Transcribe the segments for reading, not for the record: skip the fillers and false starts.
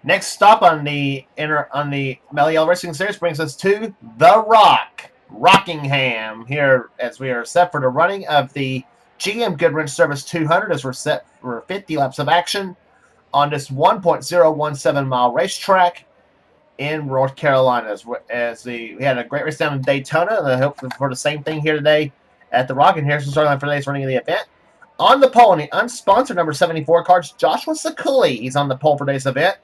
Next stop on the Mello Yello Racing Series brings us to The Rock, Rockingham, here as we are set for the running of the GM Goodwrench Service 200 as we're set for 50 laps of action on this 1.017 mile racetrack in North Carolina. We had a great race down in Daytona, and I hope for the same thing here today at The Rock. And here's the starting line for today's running of the event. On the pole in the unsponsored number 74 cards, Joshua Sakuli. He's on the pole for today's event.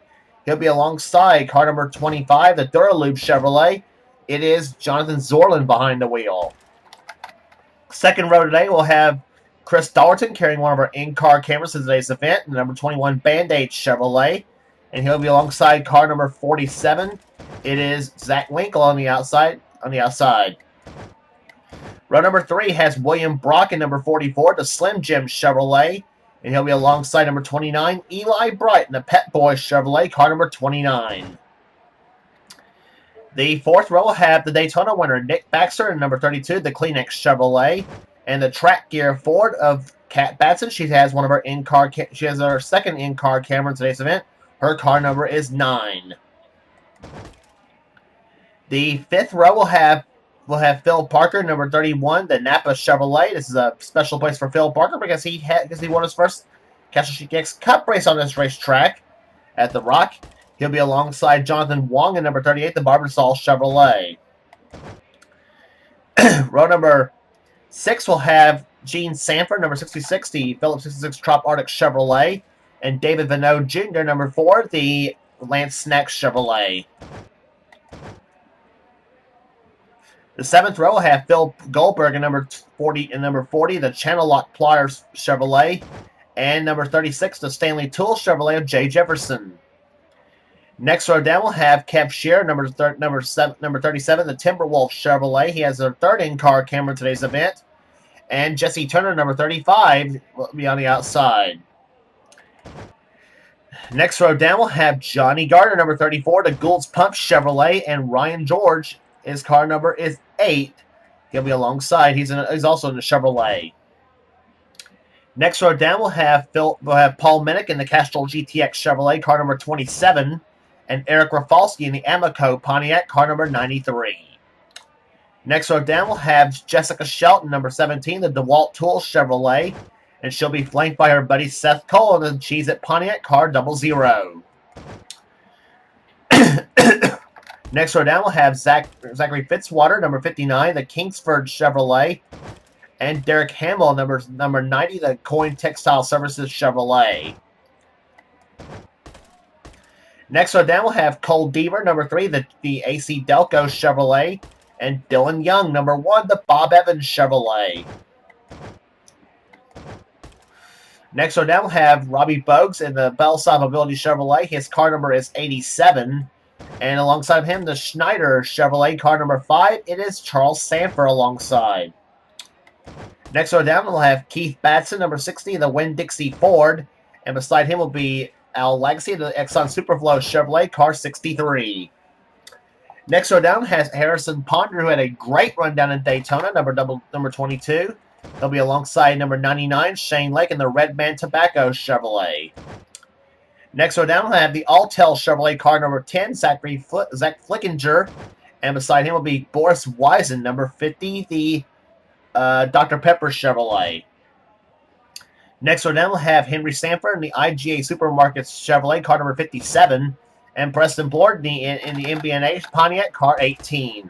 He'll be alongside car number 25, the Duralube Chevrolet. It is Jonathan Zorlin behind the wheel. Second row today, we'll have Chris Dollerton carrying one of our in-car cameras in today's event, the number 21 Band-Aid Chevrolet. And he'll be alongside car number 47. It is Zach Winkle on the outside. Row number 3 has William Brock in number 44, the Slim Jim Chevrolet. And he'll be alongside number 29, Eli Bright in the Pet Boy Chevrolet, car number 29. The fourth row will have the Daytona winner, Nick Baxter, in number 32, the Kleenex Chevrolet. And the Track Gear Ford of Kat Batson. She has one of her in-car. She has her second in-car camera in today's event. Her car number is 9. The fifth row will have Phil Parker, number 31, the Napa Chevrolet. This is a special place for Phil Parker because he won his first Castle X Cup race on this racetrack at The Rock. He'll be alongside Jonathan Wong in number 38, the Barbasol Chevrolet. Row number 6 will have Gene Sanford, number 66, the Phillips 66 Trop Arctic Chevrolet, and David Vinod Jr., number 4, the Lance Snack Chevrolet. The seventh row will have Phil Goldberg in number 40, the Channel Lock Pliers Chevrolet, and number 36, the Stanley Tool Chevrolet of Jay Jefferson. Next row down, we'll have Kev Shear, number 37, the Timberwolf Chevrolet. He has a third in-car camera in today's event. And Jesse Turner, number 35, will be on the outside. Next row down, we'll have Johnny Gardner, number 34, the Gould's Pump Chevrolet, and Ryan George. His car number is 8. He'll be alongside. He's also in the Chevrolet. Next row down, we'll have Paul Minnick in the Castrol GTX Chevrolet, car number 27, and Eric Rafalski in the Amoco Pontiac, car number 93. Next row down, we'll have Jessica Shelton, number 17, the DeWalt Tool Chevrolet, and she'll be flanked by her buddy Seth Cole in the Cheez-It Pontiac, car 00. Next row down, we'll have Zachary Fitzwater, number 59, the Kingsford Chevrolet, and Derek Hamill, number 90, the Coin Textile Services Chevrolet. Next row down, we'll have Cole Deaver, number 3, the AC Delco Chevrolet, and Dylan Young, number 1, the Bob Evans Chevrolet. Next row down, we'll have Robbie Bogues in the Bellside Mobility Chevrolet. His car number is 87. And alongside of him, the Schneider Chevrolet, car number 5. It is Charles Sanford alongside. Next row down, we'll have Keith Batson, number 60, the Winn-Dixie Ford. And beside him will be Al Legacy, the Exxon Superflow Chevrolet, car 63. Next row down has Harrison Ponder, who had a great run down in Daytona, number 22. He'll be alongside number 99, Shane Lake, in the Red Man Tobacco Chevrolet. Next row down, we'll have the Alltel Chevrolet, car number 10, Zach Flickinger. And beside him will be Boris Wiesen, number 50, the Dr. Pepper Chevrolet. Next row down, we'll have Henry Sanford in the IGA Supermarkets Chevrolet, car number 57. And Preston Blordney in the MBNA Pontiac, car 18.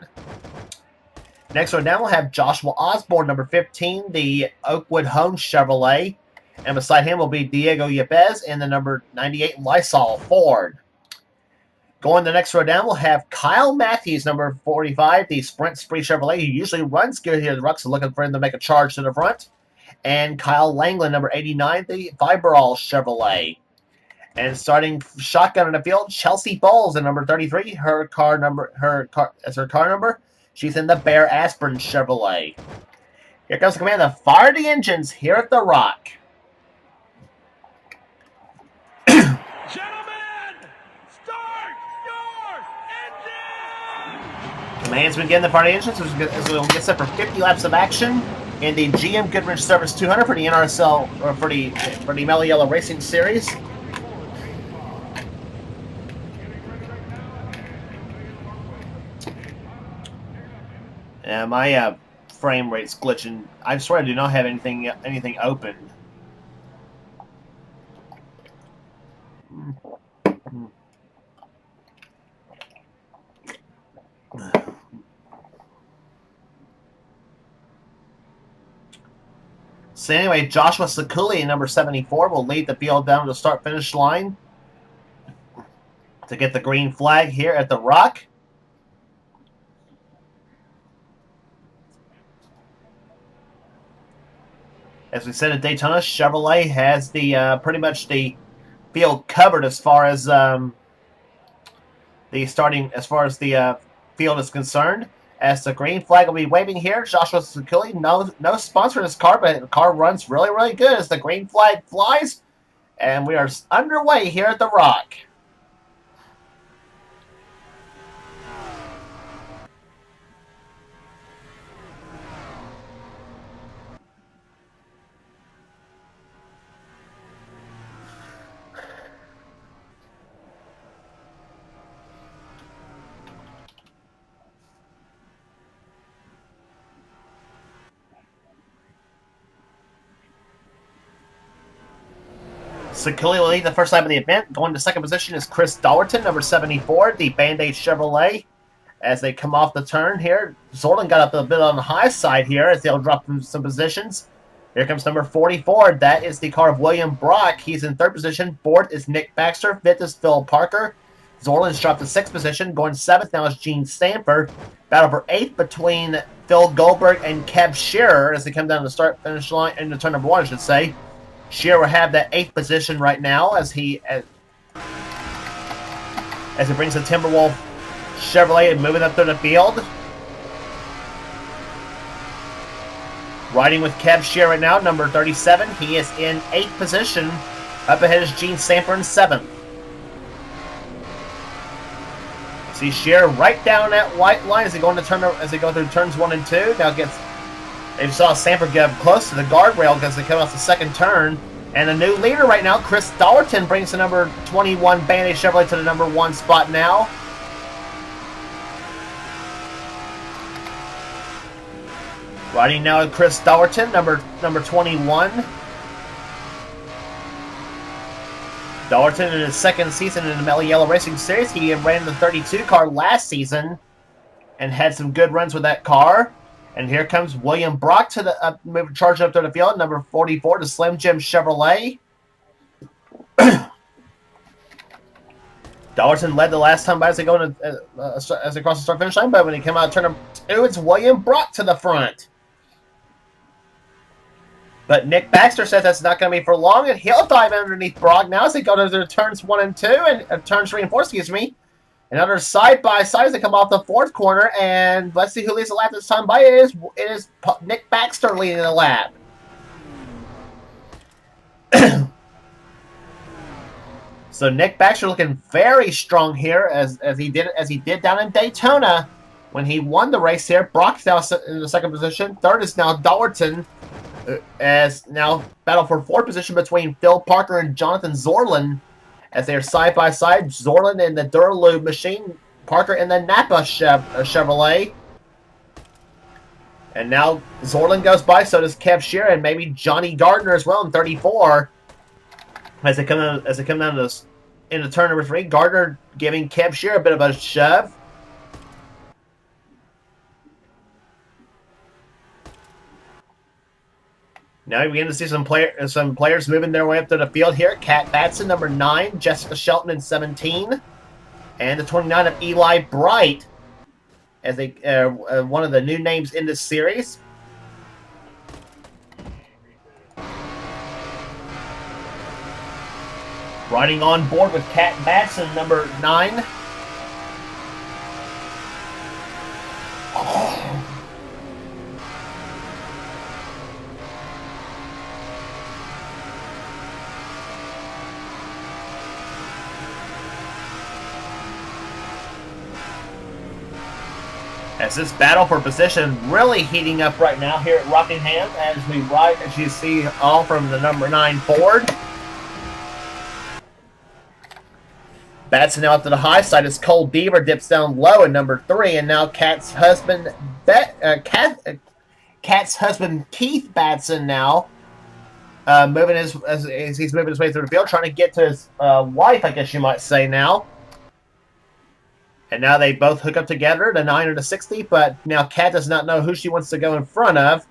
Next row down, we'll have Joshua Osborne, number 15, the Oakwood Homes Chevrolet. And beside him will be Diego Yepes in the number 98 Lysol Ford. Going the next row down, we'll have Kyle Matthews, number 45, the Sprint Spree Chevrolet, who usually runs good here at the Ruck, so looking for him to make a charge to the front. And Kyle Langland, number 89, the Fiberall Chevrolet. And starting shotgun in the field, Chelsea Bowles in number 33, her car number. She's in the Bear Aspirin Chevrolet. Here comes the command to fire the engines here at the Rock. Commands begin the party engines as we'll get set for 50 laps of action in the GM Goodwrench Service 200 for the NRSL or for the Mello Yello Racing Series. My frame rate's glitching. I swear I do not have anything open. So anyway, Joshua Sakuli, number 74, will lead the field down to the start-finish line to get the green flag here at the Rock. As we said at Daytona, Chevrolet has the pretty much the field covered as far as the field is concerned. As the green flag will be waving here, Joshua Sakuli, no sponsor in this car, but the car runs really, really good as the green flag flies. And we are underway here at the Rock. Sakuli will lead the first lap of the event. Going to second position is Chris Dollerton, number 74, the Band-Aid Chevrolet. As they come off the turn here, Zorlin got up a bit on the high side here as they'll drop some positions. Here comes number 44. That is the car of William Brock. He's in third position. Fourth is Nick Baxter. Fifth is Phil Parker. Zorlin's dropped to sixth position. Going seventh now is Gene Stanford. Battle for eighth between Phil Goldberg and Kev Shearer as they come down the start-finish line, into turn number one, I should say. Shearer will have that eighth position right now as he brings the Timberwolf Chevrolet and moving up through the field. Riding with Kev Shearer right now, number 37. He is in eighth position. Up ahead is Gene Sanford in seventh. See Shearer right down that white line as they go through turns 1 and 2. Now they saw Sanford get up close to the guardrail because they come off the second turn. And the new leader right now, Chris Dollerton, brings the number 21 Band-Aid Chevrolet to the number 1 spot now. Riding now with Chris Dollerton, number 21. Dollerton in his second season in the Mello Yello Racing Series. He ran the 32 car last season and had some good runs with that car. And here comes William Brock to the charging up to the field, number 44, the Slim Jim Chevrolet. Dollerton led the last time by as they cross the start finish line, but when he came out of turn number 2, it's William Brock to the front. But Nick Baxter says that's not going to be for long, and he'll dive underneath Brock now as they go to their turns 1 and 2, and turns 3 and 4, excuse me. Another side-by-side as they come off the fourth corner, and let's see who leads the lap this time by. It is Nick Baxter leading the lap. So Nick Baxter looking very strong here as he did down in Daytona when he won the race here. Brock's now in the second position. Third is now Dollerton, as now battle for fourth position between Phil Parker and Jonathan Zorlin. As they are side-by-side, Zorlin in the Duralube machine, Parker in the Napa Chevrolet. And now Zorlin goes by, so does Kev Shearer, and maybe Johnny Gardner as well in 34. As they come down into turn number 3, Gardner giving Kev Shearer a bit of a shove. Now we begin to see some players moving their way up to the field here. Kat Batson, number 9. Jessica Shelton in 17. And the 29 of Eli Bright as one of the new names in this series. Riding on board with Kat Batson, number 9. As this battle for position really heating up right now here at Rockingham as we ride, as you see, all from the number 9 Ford. Batson now up to the high side as Cole Deaver dips down low in number 3, and now Cat's husband Keith Batson now moving as he's moving his way through the field, trying to get to his wife, I guess you might say now. And now they both hook up together, the 9 or the 60, but now Kat does not know who she wants to go in front of,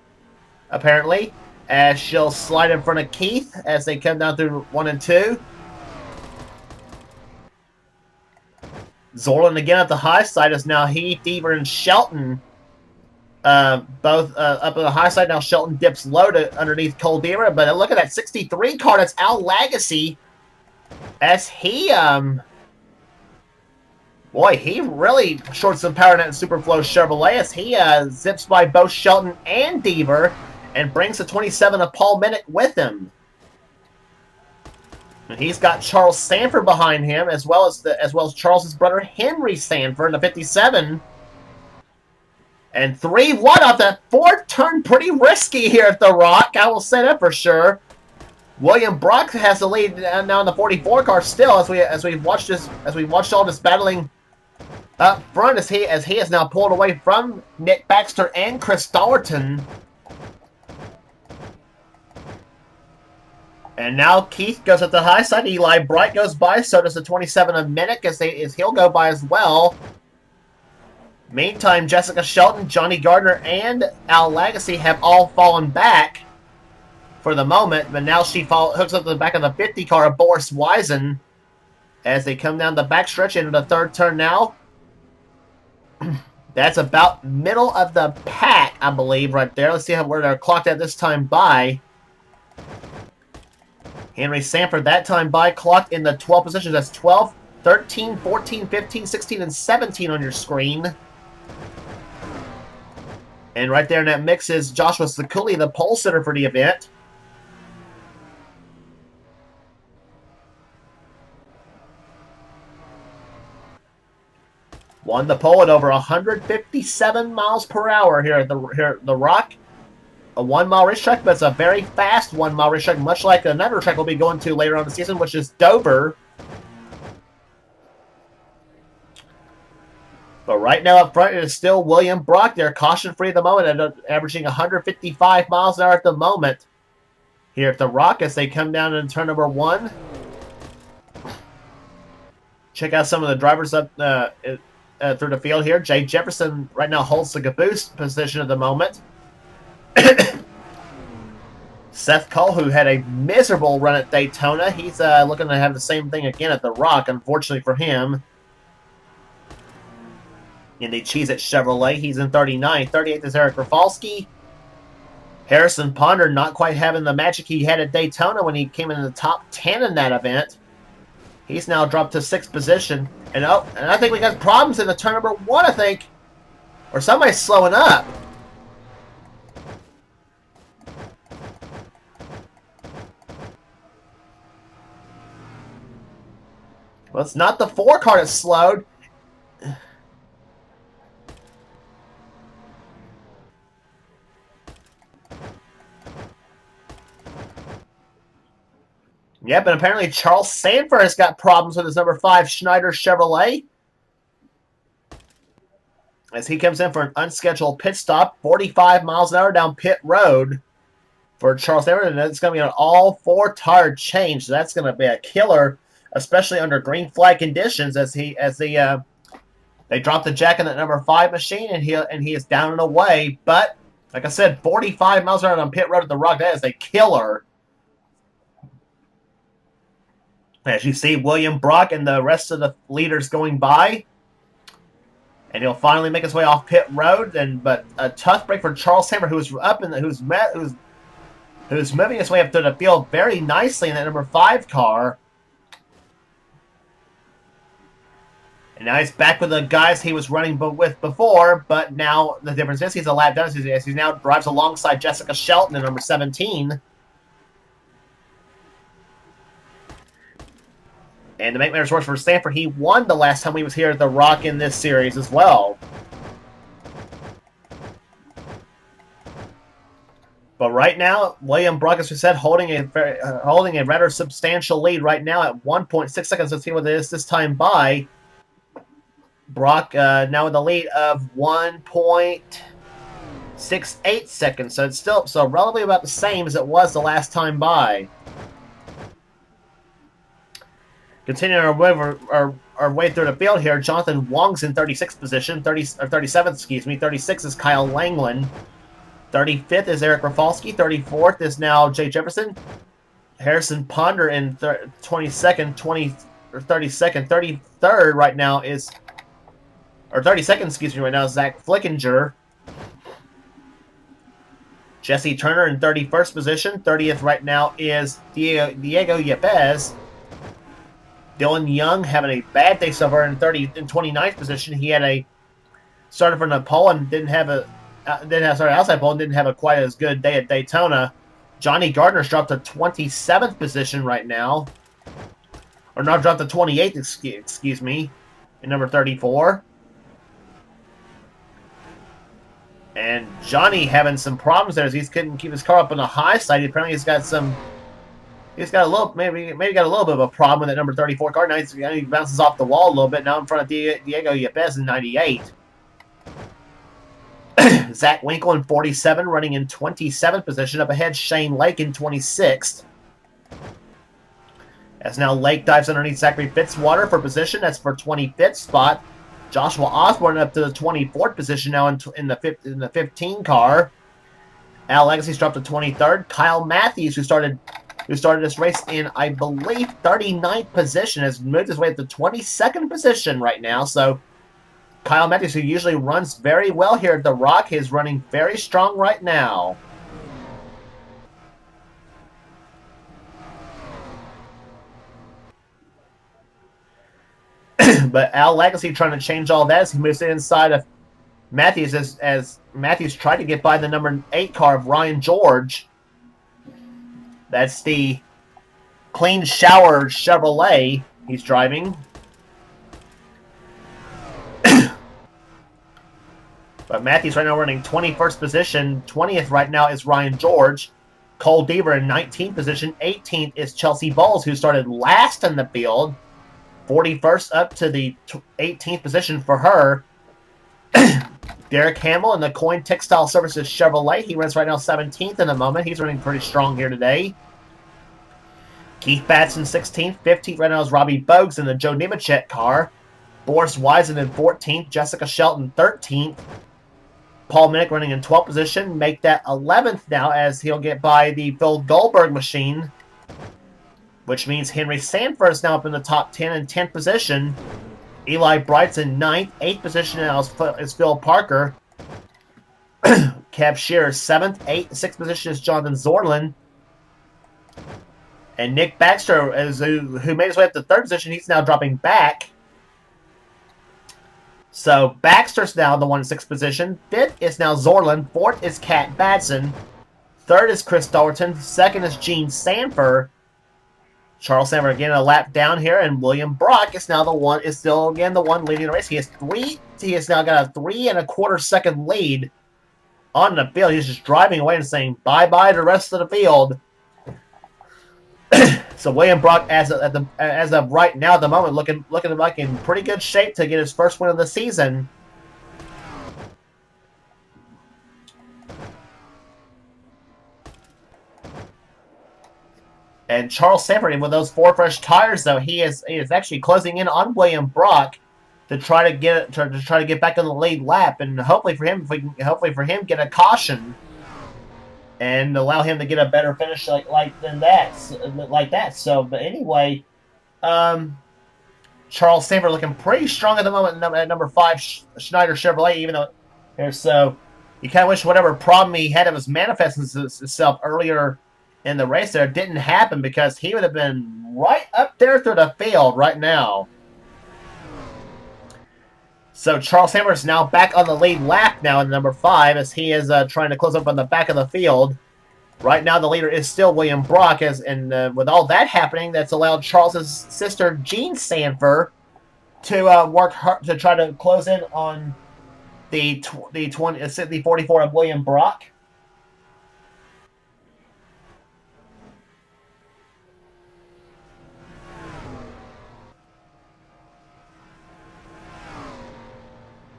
apparently, as she'll slide in front of Keith as they come down through 1 and 2. Zorlin again at the high side as now Heath, Deaver, and Shelton both up at the high side. Now Shelton dips low to underneath Cole Deaver, but look at that 63 car. That's Al Lagasse as he boy, he really shorts some power in that Superflow Chevrolet as he zips by both Shelton and Deaver and brings the 27 of Paul Minnick with him. And he's got Charles Sanford behind him, as well as Charles's brother Henry Sanford in the 57. And 3-1 off that fourth turn, pretty risky here at the Rock. I will say that for sure. William Brock has the lead now in the 44 car still, as we've watched all this battling up front as he has now pulled away from Nick Baxter and Chris Dollerton. And now Keith goes at the high side. Eli Bright goes by. So does the 27 of Minnick as he'll go by as well. Meantime, Jessica Shelton, Johnny Gardner, and Al Lagasse have all fallen back for the moment. But now she hooks up to the back of the 50 car of Boris Wiesen as they come down the backstretch into the third turn now. That's about middle of the pack, I believe, right there. Let's see where they're clocked at this time by. Henry Sanford that time by clocked in the 12 positions. That's 12, 13, 14, 15, 16, and 17 on your screen. And right there in that mix is Joshua Sekuli, the pole sitter for the event. Won the pole at over 157 miles per hour here at the Rock. A 1 mile racetrack, but it's a very fast 1 mile racetrack, much like another track we'll be going to later on in the season, which is Dover. But right now up front, it is still William Brock. They're caution-free at the moment, averaging 155 miles an hour at the moment here at the Rock as they come down in turn number 1. Check out some of the drivers up through the field here. Jay Jefferson right now holds the caboose position at the moment. Seth Cole, who had a miserable run at Daytona, he's looking to have the same thing again at the Rock, unfortunately for him. In the Cheez-It Chevrolet, he's in 39th. 38th is Eric Rafalski. Harrison Ponder not quite having the magic he had at Daytona when he came in the top 10 in that event. He's now dropped to 6th position. And I think we got problems in the turn number 1, I think. Or somebody's slowing up. Well, it's not the 4 car that's slowed. Yep, and apparently Charles Sanford has got problems with his number 5 Schneider Chevrolet. As he comes in for an unscheduled pit stop, 45 miles an hour down pit road for Charles Sanford. And it's going to be an all 4 tire change. So that's going to be a killer, especially under green flag conditions as they drop the jack in that number 5 machine and he is down and away. But like I said, 45 miles an hour on pit road at the Rock, that is a killer. As you see, William Brock and the rest of the leaders going by. And he'll finally make his way off pit road. But a tough break for Charles Sanford, who's moving his way up to the field very nicely in that number 5 car. And now he's back with the guys he was running with before. But now the difference is he's a lap down as he now drives alongside Jessica Shelton in number 17. And to make matters worse for Sanford, he won the last time he was here at the Rock in this series as well. But right now, William Brock, as we said, holding a rather substantial lead right now at 1.6 seconds. Let's see what it is this time by. Brock now in the lead of 1.68 seconds. So it's still relatively about the same as it was the last time by. Continuing our way through the field here, Jonathan Wong's in 36th position, 37th, excuse me. 36th is Kyle Langland. 35th is Eric Rafalski. 34th is now Jay Jefferson. Harrison Ponder in 22nd, 32nd. 33rd right now is, or 32nd, excuse me, right now is Zach Flickinger. Jesse Turner in 31st position. 30th right now is Diego Yepes. Dylan Young having a bad day so far in 29th position. He had a started from the pole and outside pole and didn't have a quite as good day at Daytona. Johnny Gardner's dropped to 27th position right now, or not, dropped to 28th. Excuse me, in number 34. And Johnny having some problems there as he couldn't keep his car up on the high side. Apparently, he's got a little, maybe got a little bit of a problem with that number 34 car. Now he bounces off the wall a little bit. Now in front of Diego Yepes in 98. Zach Winkle in 47, running in 27th position. Up ahead, Shane Lake in 26th. As now Lake dives underneath Zachary Fitzwater for position. That's for 25th spot. Joshua Osborne up to the 24th position now in the 15 car. Al Legacy's dropped to 23rd. Kyle Matthews, who started this race in, I believe, 39th position, has moved his way up to 22nd position right now. So Kyle Matthews, who usually runs very well here at the Rock, is running very strong right now. But Al Legacy trying to change all that as he moves inside of Matthews as Matthews tried to get by the number 8 car of Ryan George. That's the Clean Shower Chevrolet he's driving. But Matthews right now running 21st position. 20th right now is Ryan George. Cole Deaver in 19th position. 18th is Chelsea Bowles, who started last in the field. 41st up to the 18th position for her. Derek Hamill in the Coin Textile Services Chevrolet. He runs right now 17th in the moment. He's running pretty strong here today. Keith Batson 16th. 15th right now is Robbie Bogues in the Joe Nemechek car. Boris Wiesen in 14th. Jessica Shelton 13th. Paul Minnick running in 12th position. Make that 11th now as he'll get by the Phil Goldberg machine, which means Henry Sanford is now up in the top 10 in 10th position. Eli Bright's in 9th. 8th position now is Phil Parker. Kev Shearer 7th. 6th position is Jonathan Zorlin. And Nick Baxter, who made his way up to 3rd position, he's now dropping back. So Baxter's now the one in 6th position. 5th is now Zorlin. 4th is Kat Batson. 3rd is Chris Dalton. 2nd is Gene Sanford. Charles Sanford again a lap down here, and William Brock is now the one leading the race. He has now got a 3 1/4 second lead on the field. He's just driving away and saying bye-bye to the rest of the field. So William Brock, as of right now, at the moment, looking like in pretty good shape to get his first win of the season. And Charles Sanford, with those 4 fresh tires, though, he is actually closing in on William Brock to try to get back on the lead lap, and hopefully for him get a caution and allow him to get a better finish like that. So, but anyway, Charles Sanford looking pretty strong at the moment at number 5 Schneider Chevrolet, even though so you kind of wish whatever problem he had was manifesting itself earlier in the race there didn't happen, because he would have been right up there through the field right now. So Charles Hammer is now back on the lead lap now in number 5 as he is trying to close up on the back of the field. Right now the leader is still William Brock, and with all that happening, that's allowed Charles's sister Jean Sanford to work hard to try to close in on the 44 of William Brock.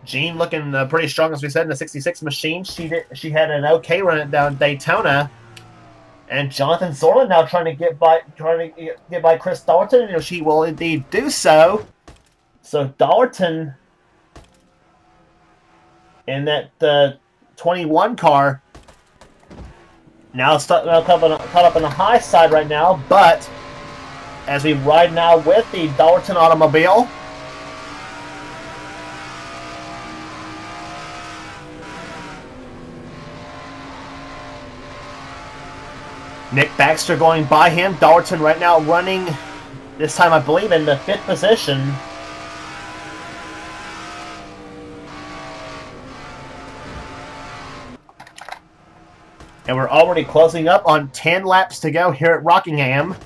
Jean looking pretty strong, as we said, in the 66 machine. She had an okay run at down Daytona. And Jonathan Zorlin now trying to get by Chris Dalton. You know, she will indeed do so. So Dalton in that 21 car now caught up on the high side right now. But as we ride now with the Dalton automobile, Nick Baxter going by him. Dalton right now running, this time I believe in the 5th position. And we're already closing up on 10 laps to go here at Rockingham.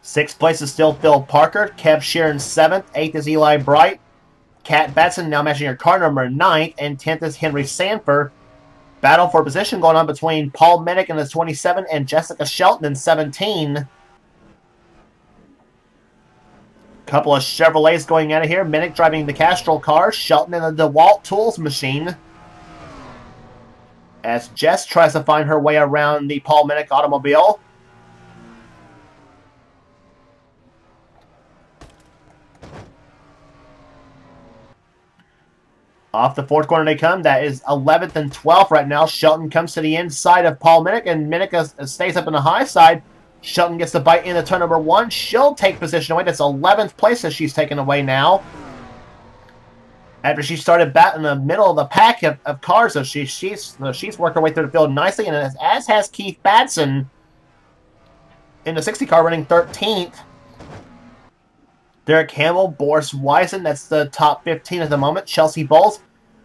6th place is still Phil Parker. Kev Sheeran 7th. 8th is Eli Bright. Kat Batson now matching her car number 9th. And 10th is Henry Sanford. Battle for position going on between Paul Minnick in the 27 and Jessica Shelton in 17. Couple of Chevrolets going out of here. Minnick driving the Castrol car. Shelton in the DeWalt Tools machine. As Jess tries to find her way around the Paul Minnick automobile. Off the 4th corner they come. That is 11th and 12th right now. Shelton comes to the inside of Paul Minnick, and Minnick stays up on the high side. Shelton gets the bite into turn number 1. She'll take position away. That's 11th place that she's taken away now. After she started back in the middle of the pack of cars, so she's worked her way through the field nicely, and as has Keith Batson in the 60 car running 13th. Derek Hamill, Boris Weisen, that's the top 15 at the moment. Chelsea Bowles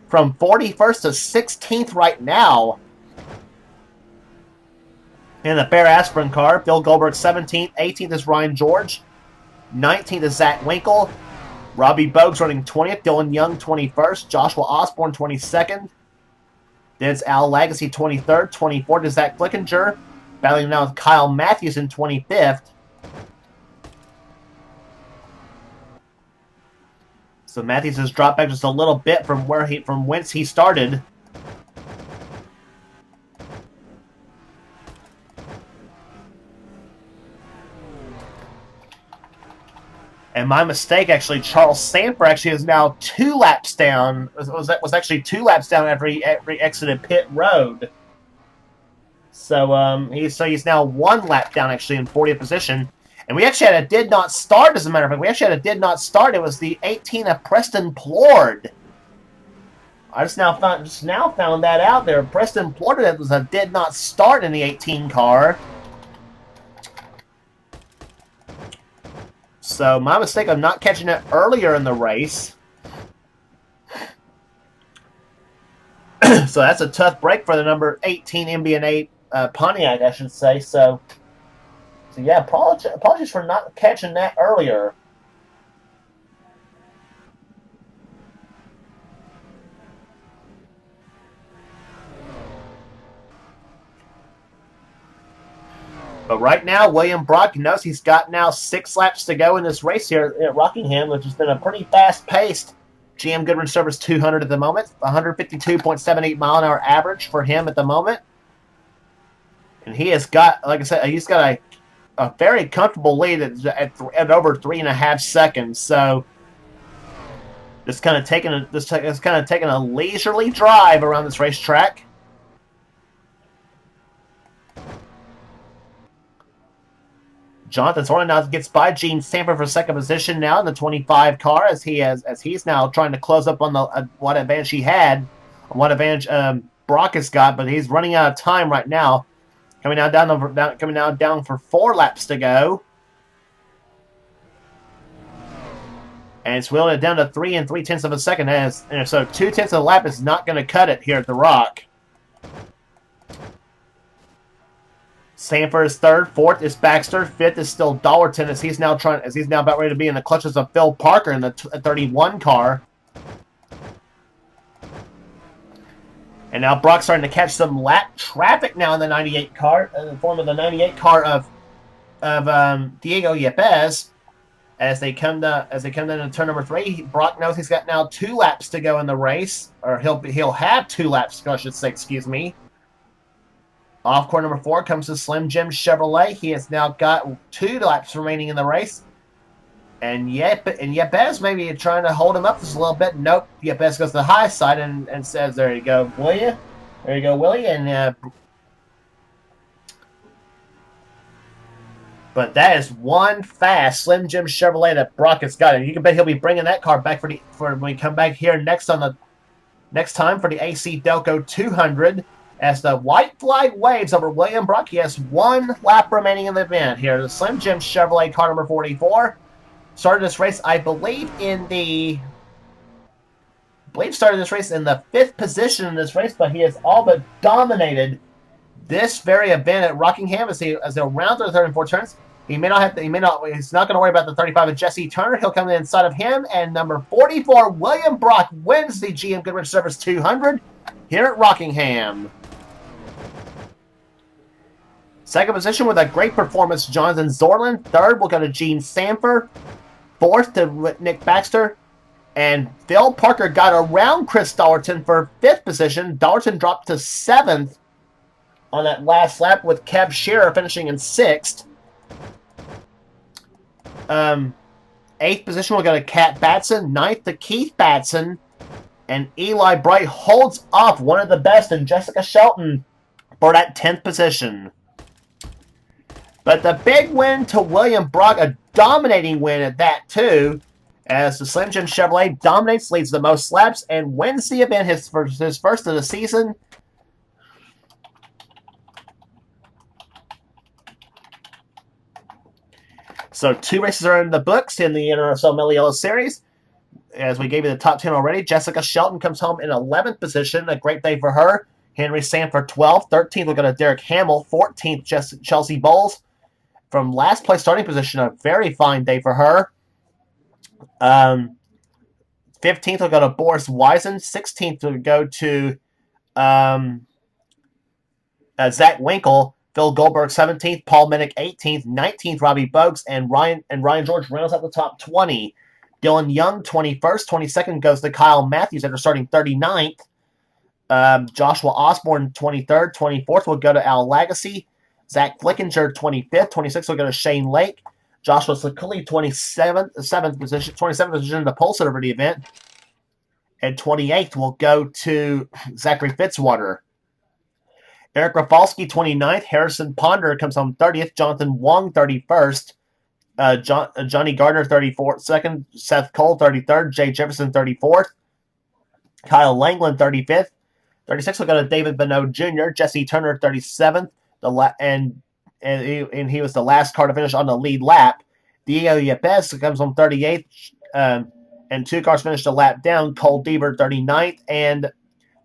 from 41st to 16th right now. In the Bear Aspirin car, Bill Goldberg 17th. 18th is Ryan George. 19th is Zach Winkle. Robbie Bogues running 20th. Dylan Young 21st. Joshua Osborne 22nd. Then it's Al Lagacy 23rd. 24th is Zach Flickinger. Battling now with Kyle Matthews in 25th. So Matthews has dropped back just a little bit from whence he started. And my mistake, actually, Charles Sanford actually is now 2 laps down. Was actually 2 laps down after he exited pit road. So he's now 1 lap down actually in 40th position. And we actually had a did not start, as a matter of fact. We actually had a did not start. It was the 18 of Preston Plord. I just now found that out there. Preston Plord, it was a did not start in the 18 car. So my mistake of not catching it earlier in the race. So that's a tough break for the number 18 MB&A Pontiac, I should say. So yeah, apologies for not catching that earlier. But right now, William Brock knows he's got now 6 laps to go in this race here at Rockingham, which has been a pretty fast-paced GM Goodwrench Service 200 at the moment. 152.78 mile-an-hour average for him at the moment. And he has got, like I said, he's got a very comfortable lead at over 3.5 seconds. So just kind of taking a leisurely drive around this racetrack. Jonathan Zorlin now gets by Gene Sanford for 2nd position now in the 25 car as he's now trying to close up on the what advantage he had, what advantage Brock has got, but he's running out of time right now. Coming now down for 4 laps to go. And it's wheeling it down to 3 3/10 of a second. So 2/10 of a lap is not going to cut it here at the Rock. Sanford is 3rd. 4th is Baxter. 5th is still Dollarton as he's now about ready to be in the clutches of Phil Parker in the 31 car. And now Brock's starting to catch some lap traffic now in the 98 car, in the form of the 98 car of Diego Yepes, As they come down to turn number 3, Brock knows he's got now 2 laps to go in the race, or he'll have 2 laps to go, I should say. Excuse me. Off corner number 4 comes the Slim Jim Chevrolet. He has now got 2 laps remaining in the race. And Yepes maybe trying to hold him up just a little bit. Nope. Yepes goes to the high side and says, "There you go, will you? There you go, Willie." And but that is one fast Slim Jim Chevrolet that Brock has got. And you can bet he'll be bringing that car back for when we come back here next time for the AC Delco 200. As the white flag waves over William Brock, he has 1 lap remaining in the event. Here, the Slim Jim Chevrolet car number 44 started this race, I believe, started this race in the 5th position in this race, but he has all but dominated this very event at Rockingham as they'll round through the 3rd and 4th turns. He's not going to worry about the 35 of Jesse Turner. He'll come inside of him, and number 44, William Brock, wins the GM Goodwrench Service 200 here at Rockingham. 2nd position with a great performance, Jonathan Zorlin. 3rd will go to Gene Sanford. 4th to Nick Baxter. And Phil Parker got around Chris Dollerton for 5th position. Dollerton dropped to 7th on that last lap, with Kev Shearer finishing in 6th. 8th position will go to Kat Batson. 9th to Keith Batson. And Eli Bright holds off one of the best in Jessica Shelton for that 10th position. But the big win to William Brock, a dominating win at that too, as the Slim Jim Chevrolet dominates, leads the most laps, and wins the event, his first of the season. So 2 races are in the books in the NRSL Mello Yello Series. As we gave you the top 10 already, Jessica Shelton comes home in 11th position. A great day for her. Henry Sanford 12th. 13th will go to Derek Hamill. 14th, Chelsea Bowles. From last place starting position, a very fine day for her. 15th will go to Boris Wiesen. 16th will go to Zach Winkle. Phil Goldberg 17th, Paul Minnick 18th, 19th Robbie Bogues, and Ryan George rounds out the top 20. Dylan Young 21st, 22nd goes to Kyle Matthews after starting 39th. Joshua Osborne 23rd, 24th will go to Al Lagasse. Zach Flickinger 25th, 26th will go to Shane Lake. Joshua Sakuli 27th position in the pole sitter for the event. And 28th will go to Zachary Fitzwater. Eric Rafalski, 29th. Harrison Ponder comes home 30th. Jonathan Wong, 31st. Johnny Gardner, 34th. Second, Seth Cole, 33rd. Jay Jefferson, 34th. Kyle Langland, 35th. 36th will go to David Bonneau Jr. Jesse Turner, 37th. And he was the last car to finish on the lead lap. Diego Yepes comes home 38th. And 2 cars finished a lap down. Cole Deaver, 39th. And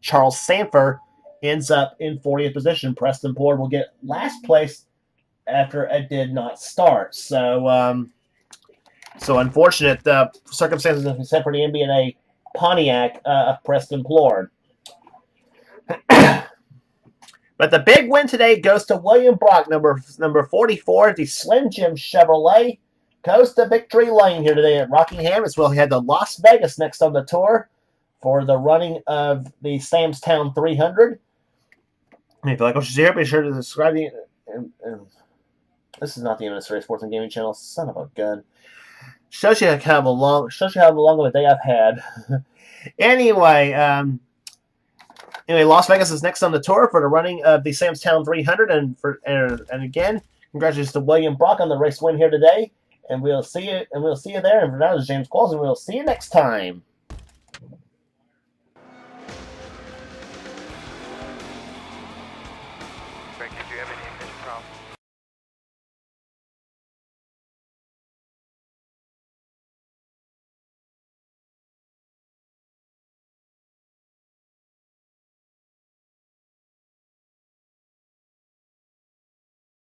Charles Sanford ends up in 40th position. Preston Ford will get last place after it did not start. So unfortunate circumstances except for the NBA Pontiac of Preston Ford. But the big win today goes to William Brock, number 44, the Slim Jim Chevrolet. Goes to victory lane here today at Rockingham, as well. He had the Las Vegas next on the tour for the running of the Samstown 300. If you like what you see here, be sure to subscribe. This is not the MSRA Sports and Gaming channel. Son of a gun. Shows you how long of a day I've had. Anyway, Las Vegas is next on the tour for the running of the Samstown 300, and again, congratulations to William Brock on the race win here today. And we'll see you there. And for now, this is James Qualls, and we'll see you next time.